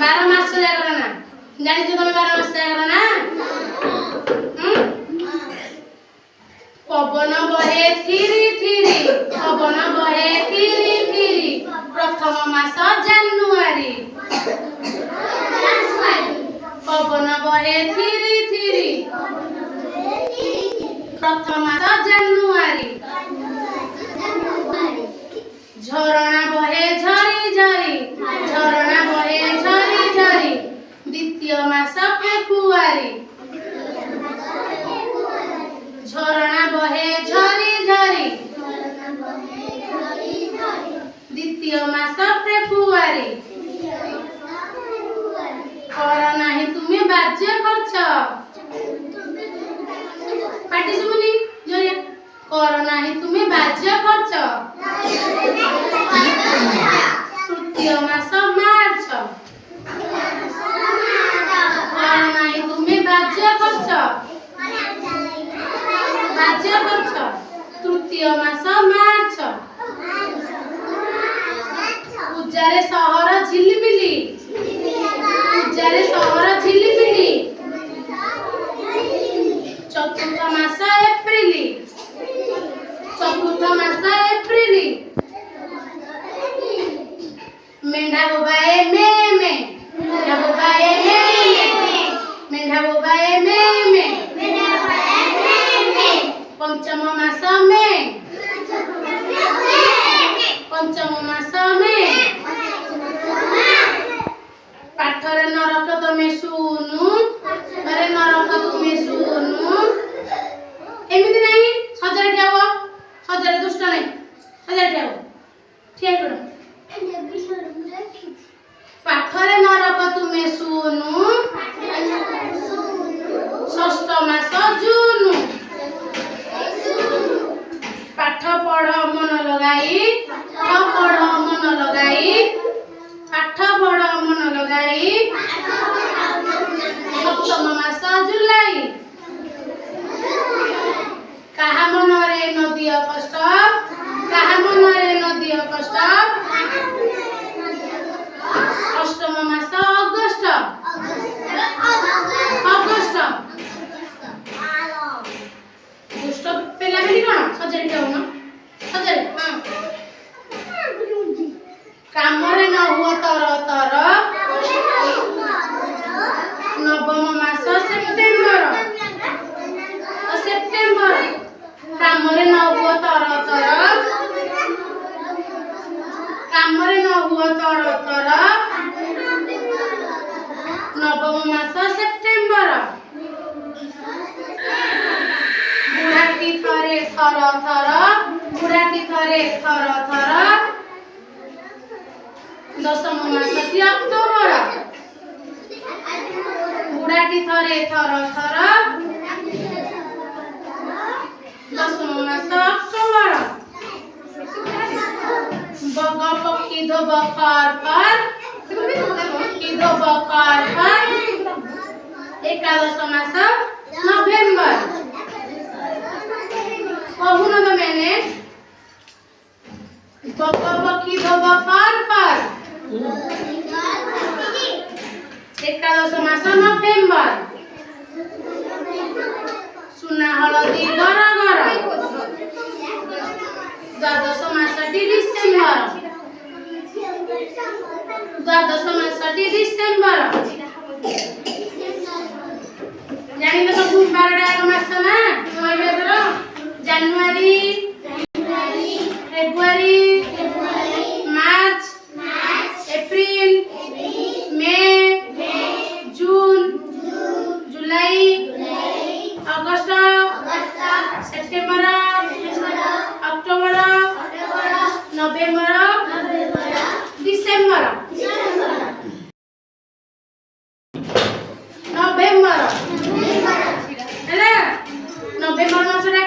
12 ମାସ ଜାଗର ନା ଜାଣିଛ ତମେ 12 ମାସ ଜାଗର ନା? ପବନ ବହେ ଥିରି ଥିରି, ପବନ ବହେ ଥିରି ଥିରି, ପ୍ରଥମ ମାସ ଜାନୁଆରୀ। ପବନ ବହେ ଥିରି ଥିରି, ପ୍ରଥମ ମାସ ଜାନୁଆରୀ। ଝରଣା ବହେ ଝରି ଝରି, ଝରଣା ବହେ ଝରି ଝରି, ଦ୍ୱିତୀୟ ମାସ ଫେବୃଆରୀ। ଝରଣା ବହେ ଝରି ଝରି, ଦ୍ୱିତୀୟ ମାସ ଫେବୃଆରୀ। କର ନାହିଁ ତୁମେ ବାଜ୍ୟ ଖର୍ଚ୍ଚ, ପାଟି ଶୁଭୁନି ଜୋରିଆ। କର ନାହିଁ ତୁମେ ବାଜ୍ୟ ଖର୍ଚ୍ଚ, ତୃତୀୟ ମାସ ମାର୍ଚ୍ଚ। କର ନାହିଁ ତୁମେ ବାଜ୍ୟ ଖର୍ଚ୍ଚ, ବାଜ୍ୟ ଖର୍ଚ୍ଚ, ତୃତୀୟ ମାସ ମାର୍ଚ୍ଚ। ପୂଜାରେ ସହର ଝିଲିମିଲି, ପୂଜାରେ ସହର ଝିଲିମିଲି, ଚତୁର୍ଥ ମାସ ଏପ୍ରିଲ, ଚତୁର୍ଥ ମାସ ଏପ୍ରିଲ। ମେଣ୍ଢା ବୋବାଏ ମେ ମେ, ମେଣ୍ଢା ବୋବାଏ ମେ ମେ, ମେଣ୍ଢା ବୋବାଏ ମେ ମେ, ପଞ୍ଚମ ମାସ ମେ, ପଞ୍ଚମ ମାସ ମେ। ପାଠରେ ନରକ ତମେ ଶୁଣୁ, ପାଠରେ ନରକ ତୁମେ ଶୁଣୁ। ଏମିତି ନାହିଁ ସଜାରେ ଠିଆ ହୁଅ, ସଜାରେ ଦୁଷ୍ଟ ନାହିଁ, ସଜାରେ ଠିଆ ହୁଅ, ଠିଆ କର। ପାଠରେ ନରକ ତୁମେ ଶୁଣୁ, ଷଷ୍ଠ ମାସ ଜୁନ। ପାଠ ପଢ ମନ ଲଗାଇ, ପାଠ ପଢ ମନ ଲଗାଇ, ପାଠ ପଢ ମନ ଲଗାଇ, ସପ୍ତମ ମାସ ଜୁଲାଇ। କାହା ମନରେ ନ ଦିଅ କଷ୍ଟ, କାହା ମନରେ ନ ଦିଅ କଷ୍ଟ, ଅଷ୍ଟମ ମାସ ଅଗଷ୍ଟ, ଅଗଷ୍ଟ। ଦୁଷ୍ଟ ପିଲାମାନେ କଣ ସଜାଡ଼ି ଯାଉନ, ସଜାଡ଼ି। କାମରେ ନ ହୁଅ ତର ତର, ନବମ ମାସ ସେପ୍ଟେମ୍ବର, ସେପ୍ଟେମ୍ବର। କାମରେ ନ ହୁଅ ତର ତର, କାମରେ ନ ହୁଅ ତର ତର, ନବମ ମାସ ସେପ୍ଟେମ୍ବର। ବୁଢ଼ାଟି ଥରେ ଥର ଥର, ବୁଢ଼ାଟି ଥରେ ଥର ଥର, ଦଶମ ମାସଟି ଅକ୍ଟୋବର। ବୁଢ଼ାଟି ଥରେ ଥର ଥର, ଦଶମ ମାସ ଅକ୍ଟୋବର। ବଗ ପକ୍ଷୀ ଧୋବ ଫର ଫର, ପକ୍ଷୀ ଧୋବ ଫର ଫର, ଏକାଦଶ ମାସ ନଭେମ୍ବର। କହୁନ ତମେ ବଗ ପକ୍ଷୀ ଧୋବ ଫର ଫର, ଏକାଦଶ ମାସ ନଭେମ୍ବର। ସୁନା ହଳଦୀ ଗର ଗର, ଦ୍ୱାଦଶ ମାସଟି ଡିସେମ୍ବର, ଦ୍ୱାଦଶ ମାସଟି ଡିସେମ୍ବର। ଜାଣିଲ ସବୁ 12ଟା ମାସ ନା କହିବେ। January, February, March, April, May, June, July, August, September, October, November, December, November ହେଲା। ନଭେମ୍ବର ମାସଟା